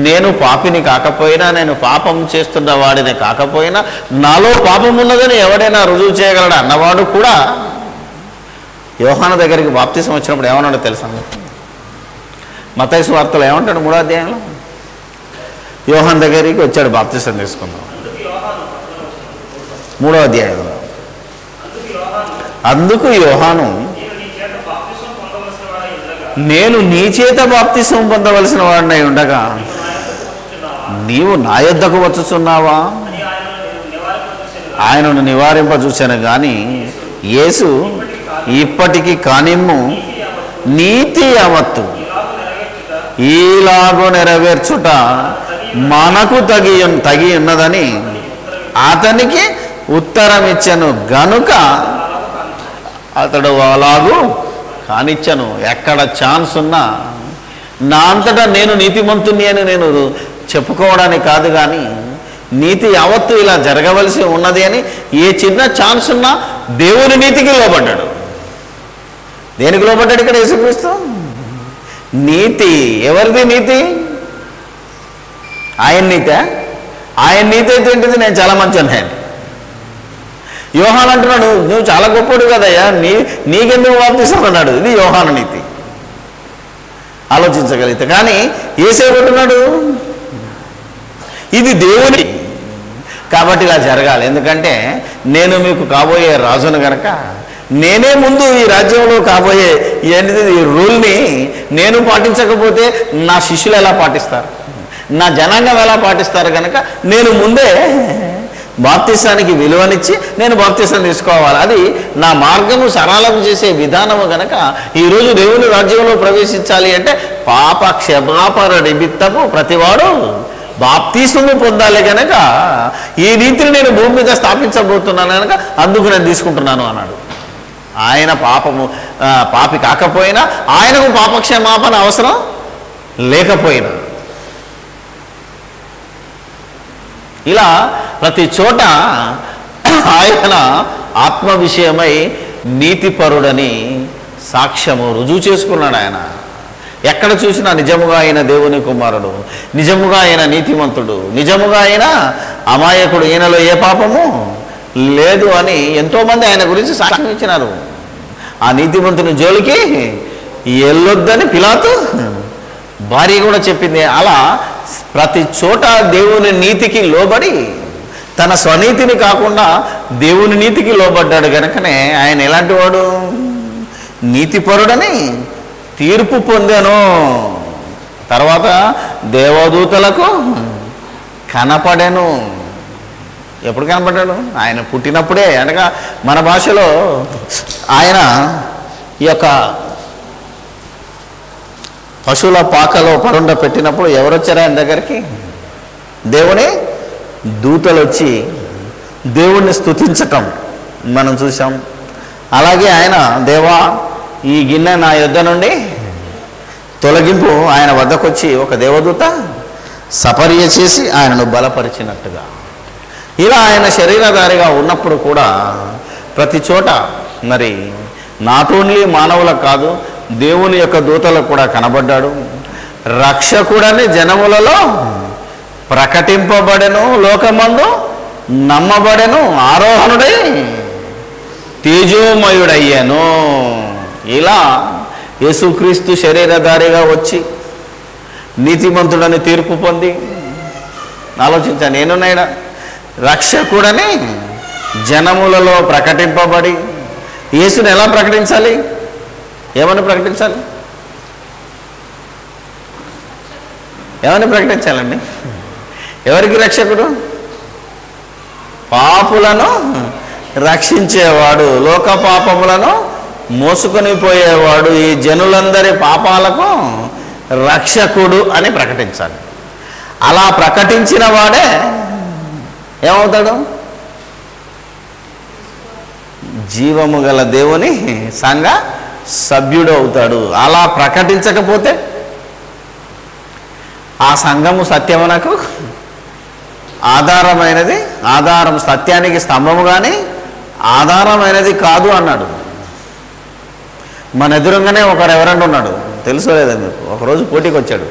A: నేను పాపిని కాకపోయినా, నేను పాపం చేస్తున్న వాడిని కాకపోయినా, నాలో పాపం ఉన్నదని ఎవడైనా రుజువు చేయగలడు అన్నవాడు కూడా యోహాను దగ్గరికి బాప్తిసం వచ్చినప్పుడు ఏమన్నాడో తెలుసా? మత్తయి సువార్తలో ఏమంటాడు? 3వ అధ్యాయంలో యోహాను దగ్గరికి వచ్చాడు బాప్తిసం తీసుకుందాం. 3వ అధ్యాయంలో అందుకు యోహాను నేను నీ చేత బాప్తిసం పొందవలసిన వాడినై ఉండగా నీవు నా యొద్దకు వచ్చుచున్నావా? ఆయనను నివారింపజూచాను గాని యేసు ఇప్పటికి కానిమ్ము నీతి యావత్తు ఈలాగో నెరవేర్చుట మనకు తగి ఉన్నదని అతనికి ఉత్తరం ఇచ్చను గనుక అతడు అలాగూ కానిచ్చను. ఎక్కడ ఛాన్స్ ఉన్నా నా అంతటా నేను నీతిమంతుని అని నేను చెప్పుకోవడానికి కాదు, కానీ నీతి యావత్తు ఇలా జరగవలసి ఉన్నది అని ఏ చిన్న ఛాన్స్ ఉన్నా దేవుని నీతికి లోబడ్డాడు. దేనికి లోబడ్డాడు ఇక్కడ యేసుక్రీస్తు? నీతి. ఎవరిది నీతి? ఆయన నీతే? ఆయన నీతి అయితే ఏంటిది? నేను చాలా మంచి అన్నాను. యోహాను అంటున్నాడు నువ్వు చాలా గొప్పడు కదయ్యా, నీకెందుకు బాప్తిసం అన్నాడు. ఇది యోహాను నీతి. ఆలోచించగలిగితే. కానీ యేసేమంటున్నాడు ఇది దేవుని కాబట్టి ఇలా జరగాలి. ఎందుకంటే నేను మీకు కాబోయే రాజును గనక నేనే ముందు ఈ రాజ్యంలో కాబోయే ఏంటిది ఈ రూల్ని నేను పాటించకపోతే నా శిష్యులు ఎలా పాటిస్తారు, నా జనాంగం ఎలా పాటిస్తారు కనుక నేను ముందే బాప్తిసానికి విలువనిచ్చి నేను బాప్తిసం తీసుకోవాలి. అది నా మార్గము సరళం చేసే విధానము కనుక ఈరోజు దేవుని రాజ్యంలో ప్రవేశించాలి అంటే పాప క్షమాపణ నిమిత్తము ప్రతివాడు బాప్తిసము పొందాలి కనుక ఈ రీతిని నేను భూమి మీద స్థాపించబోతున్నాను కనుక అందుకు నేను తీసుకుంటున్నాను అన్నాడు. ఆయన పాపి కాకపోయినా ఆయనకు పాపక్షమాపణ అవసరం లేకపోయినా ఇలా ప్రతి చోట ఆయన ఆత్మ విషయమై నీతిపరుడని సాక్ష్యము రుజువు చేసుకున్నాడు. ఆయన ఎక్కడ చూసినా నిజముగా ఆయన దేవుని కుమారుడు, నిజముగా ఆయన నీతిమంతుడు, నిజముగా ఆయన అమాయకుడు, ఈయనలో ఏ పాపము లేదు అని ఎంతోమంది ఆయన గురించి సాక్ష్యం ఇచ్చినారు. ఆ నీతిమంతుని జోలికి వెళ్ళొద్దని పిలాతు భార్య కూడా చెప్పింది. అలా ప్రతి చోట దేవుని నీతికి లోబడి తన స్వనీతిని కాకుండా దేవుని నీతికి లోబడ్డాడు కనుకనే ఆయన ఎలాంటి వాడు? నీతిపరుడని తీర్పు పొందాను. తర్వాత దేవదూతలకు కనపడాను. ఎప్పుడు కనపడ్డాడు? ఆయన పుట్టినప్పుడే. అనగా మన భాషలో ఆయన ఈ యొక్క పశువుల పాకలో పరుండ పెట్టినప్పుడు ఎవరు వచ్చారు ఆయన దగ్గరికి? దేవుని దూతలు వచ్చి దేవుణ్ణి స్తుతించటం మనం చూసాం. అలాగే ఆయన దేవా ఈ గిన్నె నా యొద్ద నుండి తొలగింపు, ఆయన వద్దకు వచ్చి ఒక దేవదూత సపర్య చేసి ఆయనను బలపరిచినట్టుగా. ఇలా ఆయన శరీరధారిగా ఉన్నప్పుడు కూడా ప్రతి చోట మరి నాట్ ఓన్లీ మానవులకు కాదు, దేవుని యొక్క దూతలకు కూడా కనబడ్డాడు. రక్షకుడని జనములలో ప్రకటింపబడెను, లోకమందు నమ్మబడెను, ఆరోహణుడై తేజోమయుడయ్యాను. ఇలా యేసుక్రీస్తు శరీరధారిగా వచ్చి నీతిమంతుడని తీర్పు పొంది, ఆలోచించాను, నేనున్నాయిడా రక్షకుడని జనములలో ప్రకటింపబడి, యేసుని ఎలా ప్రకటించాలి? ఏమని ప్రకటించాలి? ఏమని ప్రకటించాలండి? ఎవరికి రక్షకుడు? పాపులను రక్షించేవాడు, లోక పాపములను మోసుకొని పోయేవాడు, ఈ జనులందరి పాపాలకు రక్షకుడు అని ప్రకటించాలి. అలా ప్రకటించిన వాడే ఏమవుతాడు? జీవము గల దేవుని సంఘ సభ్యుడు అవుతాడు. అలా ప్రకటించకపోతే ఆ సంఘము సత్యమునకు ఆధారమైనది, ఆధారం సత్యానికి స్తంభము కానీ ఆధారమైనది కాదు అన్నాడు. మన ఎదురుగానే ఒక రెవరెండ్ ఉన్నాడు, తెలుసో లేదా మీకు? ఒకరోజు పోటీకి వచ్చాడు,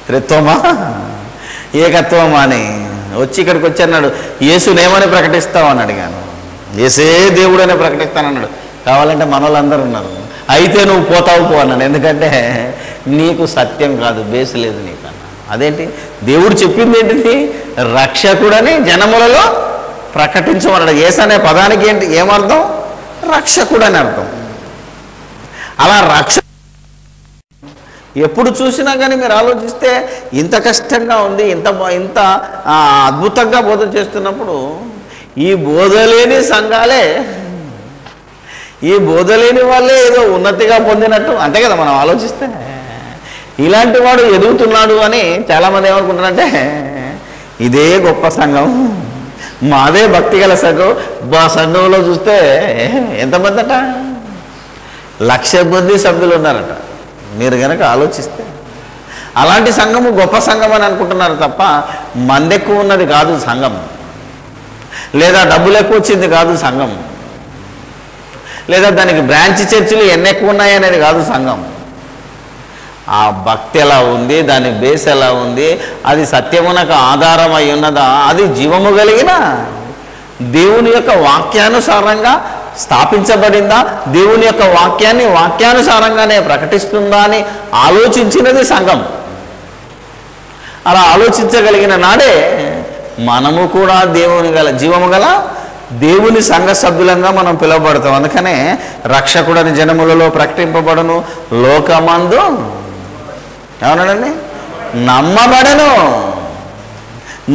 A: త్రిత్వమా ఏకత్వమా అని వచ్చి ఇక్కడికి వచ్చి అన్నాడు, యేసునేమని ప్రకటిస్తావు అని అడిగాను. యేసే దేవుడనే ప్రకటిస్తానన్నాడు. కావాలంటే మన వాళ్ళందరూ ఉన్నారు, అయితే నువ్వు పోతావు పో అన్నాడు. ఎందుకంటే నీకు సత్యం కాదు, బేస్ లేదు నీకు అన్నా. అదేంటి దేవుడు చెప్పింది ఏంటిది? రక్షకుడని జనములలో ప్రకటించమన్నాడు. యేసు అనే పదానికి ఏంటి, ఏమర్థం? రక్షకుడు అని అర్థం. అలా ఎప్పుడు చూసినా కానీ మీరు ఆలోచిస్తే ఇంత కష్టంగా ఉంది, ఇంత అద్భుతంగా బోధ చేస్తున్నప్పుడు ఈ బోధలేని సంఘాలే, ఈ బోధలేని వాళ్ళే ఏదో ఉన్నతిగా పొందినట్టు, అంతే కదా మనం ఆలోచిస్తే. ఇలాంటి వాడు ఎదుగుతున్నాడు అని చాలామంది ఏమనుకుంటారంటే ఇదే గొప్ప సంఘం, మాదే భక్తి గల సంఘం. మా సంఘంలో చూస్తే ఎంతమంది అట? 1,00,000 మంది సభ్యులు ఉన్నారట. మీరు కనుక ఆలోచిస్తే అలాంటి సంఘము గొప్ప సంఘం అని అనుకుంటున్నారు తప్ప, మంది ఎక్కువ ఉన్నది కాదు సంఘం, లేదా డబ్బులు ఎక్కువ వచ్చింది కాదు సంఘం, లేదా దానికి బ్రాంచ్ చర్చిలు ఎన్ని ఎక్కువ ఉన్నాయి అనేది కాదు సంఘం. ఆ భక్తి ఎలా ఉంది, దాని బేస్ ఎలా ఉంది, అది సత్యమునకు ఆధారం అయి ఉన్నదా, అది జీవము కలిగిన దేవుని యొక్క వాక్యానుసారంగా స్థాపించబడిందా, దేవుని యొక్క వాక్యాన్ని వాక్యానుసారంగానే ప్రకటిస్తుందా అని ఆలోచించినది సంఘం. అలా ఆలోచించగలిగిన నాడే మనము కూడా దేవుని గల జీవము గల దేవుని సంఘ సభ్యులంగా మనం పిలువబడతాం. అందుకనే రక్షకుడని జనములలో ప్రకటింపబడను, లోకమందు ఏమన్నాడండి? నమ్మబడను.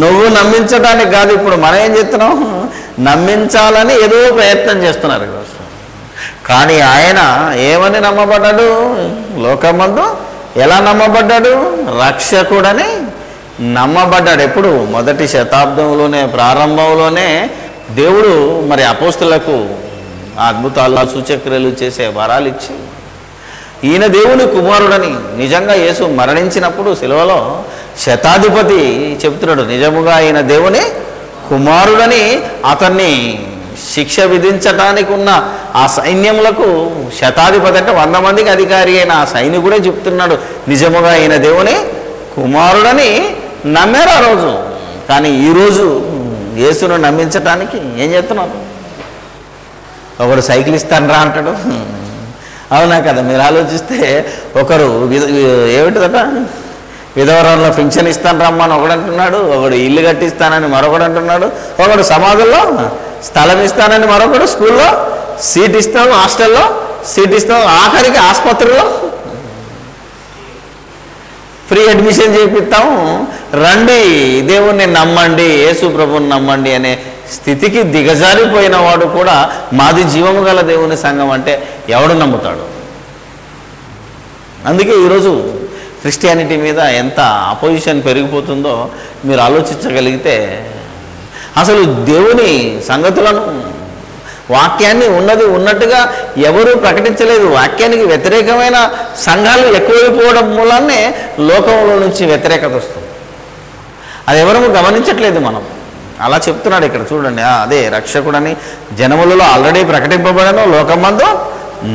A: నువ్వు నమ్మించడానికి కాదు, ఇప్పుడు మనం ఏం చేస్తున్నాం? నమ్మించాలని ఏదో ప్రయత్నం చేస్తున్నారు. కానీ ఆయన ఏమని నమ్మబడ్డాడు? లోకమందు ఎలా నమ్మబడ్డాడు? రక్షకుడని నమ్మబడ్డాడు. ఎప్పుడు? మొదటి శతాబ్దంలోనే, ప్రారంభంలోనే దేవుడు మరి అపోస్తులకు అద్భుతాలు సూచక్రియలు చేసే వరాలు ఇచ్చి, ఈయన దేవుని కుమారుడని నిజంగా యేసు మరణించినప్పుడు శిలువలో శతాధిపతి చెప్తున్నాడు, నిజముగా ఈయన దేవుని కుమారుడని. అతన్ని శిక్ష విధించటానికి ఉన్న ఆ సైన్యములకు శతాధిపతి అంటే 100 మందికి అధికారి అయిన ఆ సైనికుడే చెప్తున్నాడు, నిజముగా ఈయన దేవుని కుమారుడని నమ్మారు ఆ రోజు. కానీ ఈరోజు యేసును నమ్మించటానికి ఏం చేస్తున్నారు? ఒకడు సైకిల్ ఇస్తానరా అంటాడు, అవునా కదా? మీరు ఆలోచిస్తే ఒకరు ఏమిటిదట, విధవరంలో పింఛన్ ఇస్తాను రమ్మని ఒకడు అంటున్నాడు, ఒకడు ఇల్లు కట్టిస్తానని మరొకడు అంటున్నాడు, ఒకడు సమాధుల్లో స్థలం ఇస్తానని మరొకడు, స్కూల్లో సీట్ ఇస్తాం, హాస్టల్లో సీట్ ఇస్తాం, ఆఖరికి ఆసుపత్రిలో ఫ్రీ అడ్మిషన్ చేపిస్తాం, రండి దేవుణ్ణి నమ్మండి, యేసు ప్రభుని నమ్మండి అనే స్థితికి దిగజారిపోయిన వాడు కూడా మాది జీవము గల దేవుని సంఘం అంటే ఎవడు నమ్ముతాడు? అందుకే ఈరోజు క్రిస్టియానిటీ మీద ఎంత అపోజిషన్ పెరిగిపోతుందో మీరు ఆలోచించగలిగితే, అసలు దేవుని సంగతులను వాక్యాన్ని ఉన్నట్టుగా ఎవరూ ప్రకటించలేదు. వాక్యానికి వ్యతిరేకమైన సంఘాలు ఎక్కువైపోవడం మూలాన్నే లోకంలో నుంచి వ్యతిరేకత వస్తుంది. అది ఎవరము గమనించట్లేదు మనం. అలా చెప్తున్నాడు ఇక్కడ చూడండి. అదే రక్షకుడని జనములలో ఆల్రెడీ ప్రకటింపబడను, లోకమందు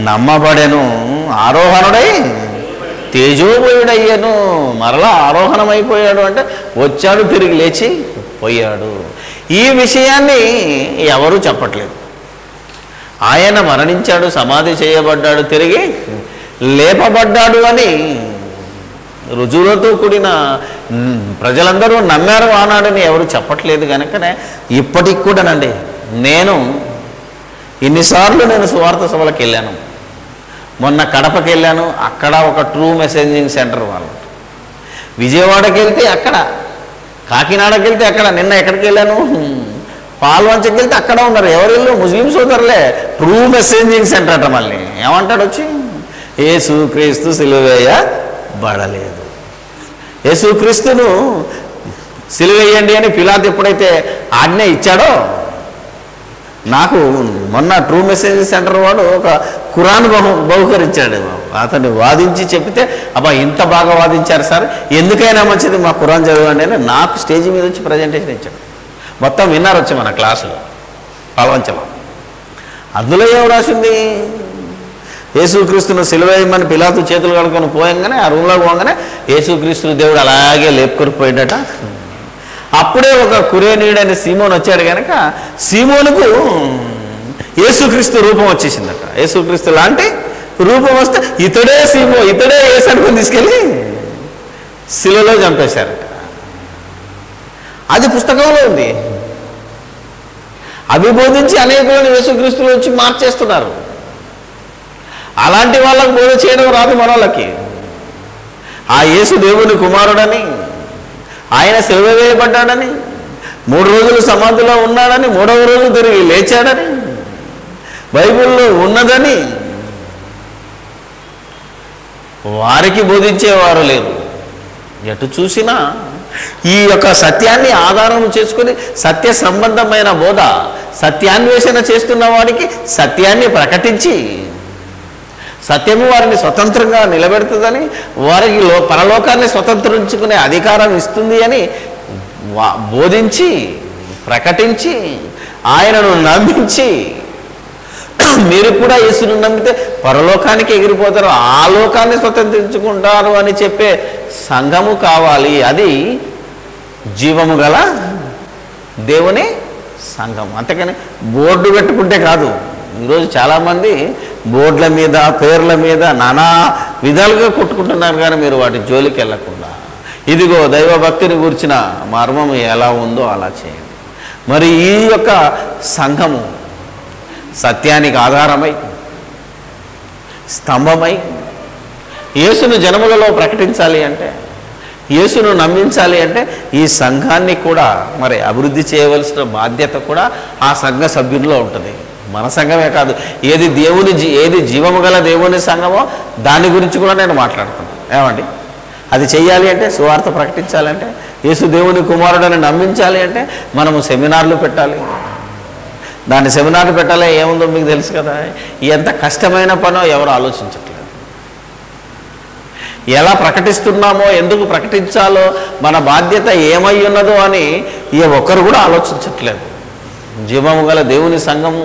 A: నమ్మబడెను, ఆరోహణుడై తేజోమయుడయ్యను. మరలా ఆరోహణమైపోయాడు అంటే వచ్చాడు, తిరిగి లేచి పోయాడు. ఈ విషయాన్ని ఎవరూ చెప్పట్లేదు. ఆయన మరణించాడు, సమాధి చేయబడ్డాడు, తిరిగి లేపబడ్డాడు అని రుజువులతో కూడిన ప్రజలందరూ నమ్మారు ఆనాడని ఎవరు చెప్పట్లేదు. కనుకనే ఇప్పటికి కూడానండి, నేను ఇన్నిసార్లు సువార్త సభలకు వెళ్ళాను. మొన్న కడపకి వెళ్ళాను, అక్కడ ఒక ట్రూ మెసేజింగ్ సెంటర్ వాళ్ళు. విజయవాడకి వెళ్తే అక్కడ, కాకినాడకి వెళ్తే అక్కడ, నిన్న ఎక్కడికి వెళ్ళాను పాల్వంచకి వెళ్తే అక్కడ ఉన్నారు. ఎవరు వెళ్ళు? ముస్లిం సోదరులే. ట్రూ మెసేజింగ్ సెంటర్ అట. మళ్ళీ ఏమంటాడు వచ్చి, యేసుక్రీస్తు సిలువేయబడలేదు, యేసుక్రీస్తును సిలువేయండి అని పిలాతు ఎప్పుడైతే ఆజ్ఞ ఇచ్చాడో, నాకు మొన్న ట్రూ మెసేజ్ సెంటర్ వాడు ఒక ఖురాన్ బహుకరించాడు. అతన్ని వాదించి చెప్తే, అబ్బా ఇంత బాగా వాదించారు సార్, ఎందుకైనా మంచిది మా ఖురాన్ చదవండి అని నాకు స్టేజ్ మీద వచ్చి ప్రజెంటేషన్ ఇచ్చాడు. మొత్తం విన్నారు వచ్చి మన క్లాసులో పాల్వంచలో. అందులో ఏం రాసింది? యేసుక్రీస్తును సిలువేయమని పిలాతు చేతులు కడుక్కొని పోయంగానే ఆ రూమ్లో పోగానే యేసుక్రీస్తును దేవుడు అలాగే లేపుకొని పోయాడట. అప్పుడే ఒక కురేనీయుడని సీమోన్ వచ్చాడు కనుక సీమోనుకు యేసుక్రీస్తు రూపం వచ్చేసిందట. యేసుక్రీస్తు లాంటి రూపం వస్తే ఇతడే యేసు అనుకుని తీసుకెళ్ళి శిలువలో చంపేశారట. అది పుస్తకంలో ఉంది. అభిబోధించి అనేకులను యేసుక్రీస్తులో వచ్చి మార్చేస్తున్నారు. అలాంటి వాళ్ళకు బోధ చేయడం రాదు మన వాళ్ళకి. ఆ యేసు దేవుని కుమారుడని, ఆయన సిలువ వేయబడ్డాడని, 3 రోజులు సమాధిలో ఉన్నాడని, 3వ రోజు తిరిగి లేచాడని బైబిల్లో ఉన్నదని వారికి బోధించేవారు లేరు. ఎటు చూసినా ఈ యొక్క సత్యాన్ని ఆధారం చేసుకుని సత్య సంబంధమైన బోధ, సత్యాన్వేషణ చేస్తున్న వాడికి సత్యాన్ని ప్రకటించి సత్యము వారిని స్వతంత్రంగా నిలబెడుతుందని, వారికి పరలోకాన్ని స్వతంత్రించుకునే అధికారం ఇస్తుంది అని బోధించి ప్రకటించి ఆయనను నమ్మించి, మీరు కూడా యేసును నమ్మితే పరలోకానికి ఎగిరిపోతారు, ఆ లోకాన్ని స్వతంత్రించుకుంటారు అని చెప్పే సంఘము కావాలి. అది జీవము గల దేవుని సంఘం. అంతేకాని బోర్డు పెట్టుకుంటే కాదు. ఈరోజు చాలామంది బోర్డుల మీద, పేర్ల మీద నానా విధాలుగా కొట్టుకుంటున్నారు. కానీ మీరు వాటి జోలికి వెళ్ళకుండా, ఇదిగో దైవభక్తిని గురించిన మర్మం ఎలా ఉందో అలా చేయండి. మరి ఈ యొక్క సంఘము సత్యానికి ఆధారమై, స్తంభమై, యేసును జనములలో ప్రకటించాలి అంటే, యేసును నమ్మించాలి అంటే ఈ సంఘాన్ని కూడా మరి అభివృద్ధి చేయవలసిన బాధ్యత కూడా ఆ సంఘ సభ్యుల్లో ఉంటుంది. మన సంఘమే కాదు, ఏది జీవము గల దేవుని సంఘమో దాని గురించి కూడా నేను మాట్లాడుతున్నాను. ఏమండి, అది చెయ్యాలి అంటే, సువార్త ప్రకటించాలంటే, యేసు దేవుని కుమారుడని నమ్మించాలి అంటే మనము సెమినార్లు పెట్టాలి. దాన్ని సెమినార్లు పెట్టాలి. ఏముందో మీకు తెలుసు కదా. ఎంత కష్టమైన పనో ఎవరు ఆలోచించట్లేదు. ఎలా ప్రకటిస్తున్నామో, ఎందుకు ప్రకటించాలో, మన బాధ్యత ఏమై ఉన్నదో అని ఒక్కరు కూడా ఆలోచించట్లేదు. జీవము గల దేవుని సంఘము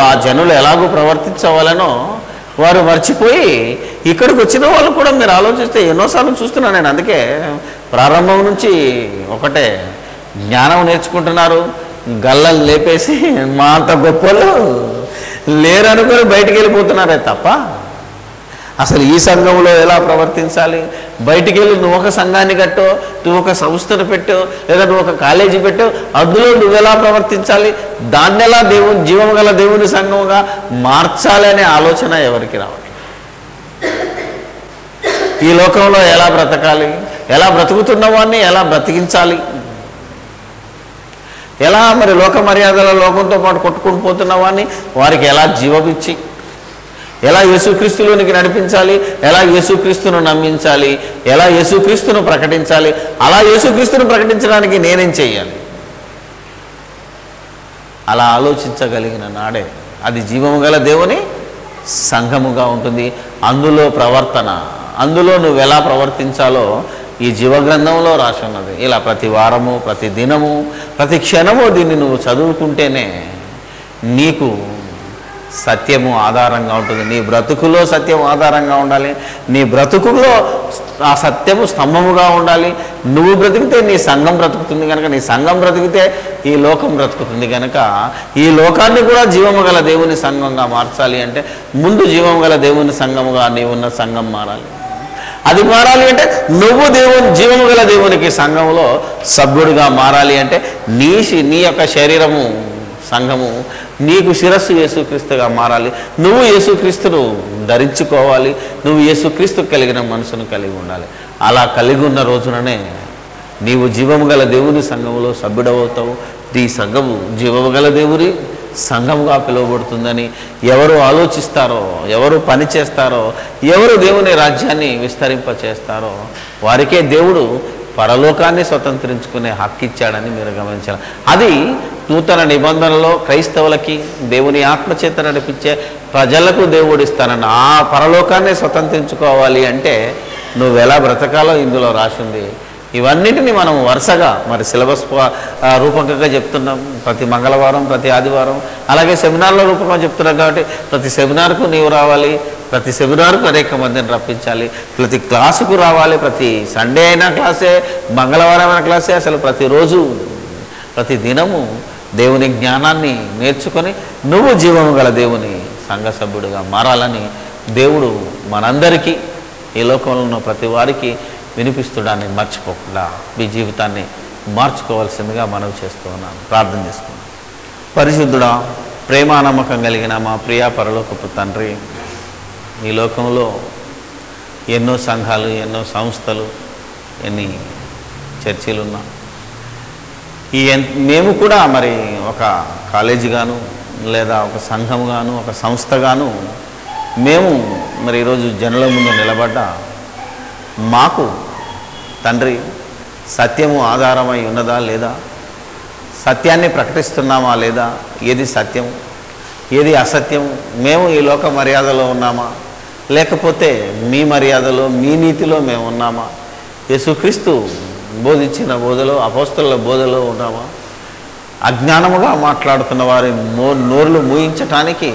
A: ఆ జనులు ఎలాగూ ప్రవర్తించవాలనో వారు మర్చిపోయి ఇక్కడికి వచ్చిన వాళ్ళు కూడా మీరు ఆలోచిస్తే ఎన్నోసార్లు చూస్తున్నాను నేను. అందుకే ప్రారంభం నుంచి ఒకటే జ్ఞానం నేర్చుకుంటున్నారు, గల్లలు లేపేసి మా అంత గొప్పలు లేరనుకొని బయటికి వెళ్ళిపోతున్నారే తప్ప అసలు ఈ సంఘంలో ఎలా ప్రవర్తించాలి, బయటికి వెళ్ళి నువ్వు ఒక సంఘాన్ని కట్టో, నువ్వు ఒక సంస్థను పెట్టో, లేదా నువ్వు ఒక కాలేజీ పెట్టో, అందులో నువ్వెలా ప్రవర్తించాలి, దాన్ని ఎలా జీవం గల దేవుని సంఘంగా మార్చాలి అనే ఆలోచన ఎవరికి రావట్లేదు. ఈ లోకంలో ఎలా బ్రతకాలి, ఎలా బ్రతుకుతున్న వాడిని ఎలా బ్రతికించాలి, ఎలా మరి లోక మర్యాదల లోకంతో పాటు కొట్టుకుని పోతున్న వాడిని వారికి ఎలా జీవమిచ్చి, ఎలా యేసుక్రీస్తులోనికి నడిపించాలి, ఎలా యేసుక్రీస్తును నమ్మించాలి, ఎలా యేసుక్రీస్తును ప్రకటించాలి, అలా యేసుక్రీస్తును ప్రకటించడానికి నేనేం చేయాలి, అలా ఆలోచించగలిగిన నాడే అది జీవము గల దేవుని సంఘముగా ఉంటుంది. అందులో ప్రవర్తన, అందులో నువ్వు ఎలా ప్రవర్తించాలో ఈ జీవగ్రంథంలో రాసి ఉన్నది. ఇలా ప్రతి వారము, ప్రతి దినము, ప్రతి క్షణము దీన్ని నువ్వు చదువుకుంటేనే నీకు సత్యము ఆధారంగా ఉంటుంది. నీ బ్రతుకులో సత్యం ఆధారంగా ఉండాలి. నీ బ్రతుకులో ఆ సత్యము స్తంభముగా ఉండాలి. నువ్వు బ్రతికితే నీ సంఘం బ్రతుకుతుంది కనుక, నీ సంఘం బ్రతికితే ఈ లోకం బ్రతుకుతుంది కనుక, ఈ లోకాన్ని కూడా జీవము గల దేవుని సంఘంగా మార్చాలి అంటే ముందు జీవము గల దేవుని సంఘముగా నీవున్న సంఘం మారాలి. అది మారాలి అంటే నువ్వు జీవము గల దేవునికి సంఘములో సభ్యుడిగా మారాలి అంటే నీ యొక్క శరీరము సంఘము నీకు శిరస్సు యేసుక్రీస్తుగా మారాలి. నువ్వు యేసుక్రీస్తును ధరించుకోవాలి. నువ్వు యేసుక్రీస్తు కలిగిన మనసును కలిగి ఉండాలి. అలా కలిగి ఉన్న రోజుననే నీవు జీవము గల దేవుని సంఘములో సభ్యుడవుతావు. ఈ సంఘము జీవము గల దేవుని సంఘముగా పిలువబడుతుందని ఎవరు ఆలోచిస్తారో, ఎవరు పని చేస్తారో, ఎవరు దేవుని రాజ్యాన్ని విస్తరింపచేస్తారో వారికే దేవుడు పరలోకాన్ని స్వతంత్రించుకునే హక్కు ఇచ్చాడని మీరు గమనించాలి. అది నూతన నిబంధనలో క్రైస్తవులకి దేవుని ఆత్మచేత నడిపించే ప్రజలకు దేవుడు ఇస్తానన్న ఆ పరలోకాన్ని స్వతంత్రించుకోవాలి అంటే నువ్వు ఎలా బ్రతకాలో ఇందులో రాసింది. ఇవన్నిటిని మనం వరుసగా మరి సిలబస్ రూపకంగా చెప్తున్నాం. ప్రతి మంగళవారం, ప్రతి ఆదివారం, అలాగే సెమినార్ల రూపకంగా చెప్తున్నాం. కాబట్టి ప్రతి సెమినార్కు నీవు రావాలి, ప్రతి సెమినార్కు అనేక మందిని రప్పించాలి, ప్రతి క్లాసుకు రావాలి. ప్రతి సండే అయినా క్లాసే, మంగళవారం అయినా క్లాసే. అసలు ప్రతిరోజు, ప్రతి దినము దేవుని జ్ఞానాన్ని నేర్చుకొని నువ్వు జీవము గల దేవుని సంఘ సభ్యుడిగా మారాలని దేవుడు మనందరికీ, ఈ లోకంలో ఉన్న ప్రతి వారికి వినిపిస్తుడాన్ని మర్చిపోకుండా మీ జీవితాన్ని మార్చుకోవాల్సిందిగా మనవి చేస్తూ ఉన్నాను. ప్రార్థన చేసుకున్నాను. పరిశుద్ధుడా, ప్రేమానమ్మకం కలిగిన మా ప్రియా పరలోకపు తండ్రి, ఈ లోకంలో ఎన్నో సంఘాలు, ఎన్నో సంస్థలు, ఎన్ని చర్చిలు ఉన్నా మేము కూడా మరి ఒక కాలేజీగాను, లేదా ఒక సంఘంగాను, ఒక సంస్థగాను మేము మరి ఈరోజు జనుల ముందు నిలబడ్డా మాకు తండ్రి సత్యము ఆధారమై ఉన్నదా లేదా, సత్యాన్ని ప్రకటిస్తున్నామా లేదా, ఏది సత్యం ఏది అసత్యం, మేము ఈ లోక మర్యాదలో ఉన్నామా లేకపోతే మీ మర్యాదలో మీ నీతిలో మేము ఉన్నామా, యేసుక్రీస్తు బోధించిన బోధలో అపోస్తలుల బోధలో ఉన్నామా, అజ్ఞానముగా మాట్లాడుతున్న వారి నోర్లు మూయించటానికి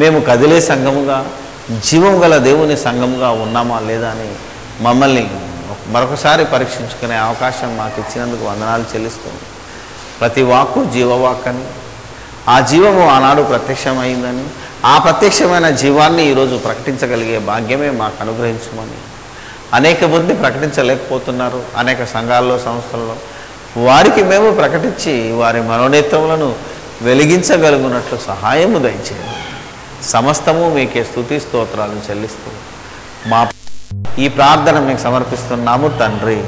A: మేము కదిలే సంఘముగా, జీవం గల దేవుని సంఘముగా ఉన్నామా లేదా అని మమ్మల్ని మరొకసారి పరీక్షించుకునే అవకాశం మాకు ఇచ్చినందుకు వందనాలు చెల్లిస్తుంది. ప్రతి వాక్కు జీవవాక్కని, ఆ జీవము ఆనాడు ప్రత్యక్షమైందని, ఆ ప్రత్యక్షమైన జీవాన్ని ఈరోజు ప్రకటించగలిగే భాగ్యమే మాకు అనుగ్రహించమని అనేక మంది ప్రకటించలేకపోతున్నారు. అనేక సంఘాల్లో, సంస్థల్లో వారికి మేము ప్రకటించి వారి మనోనేత్రములను వెలిగించగలుగునట్లు సహాయము దయచేయండి. సమస్తము మీకే స్తుతి స్తోత్రాలు చెల్లిస్తూ మా ఈ ప్రార్థన మీకు సమర్పిస్తున్నాము తండ్రి.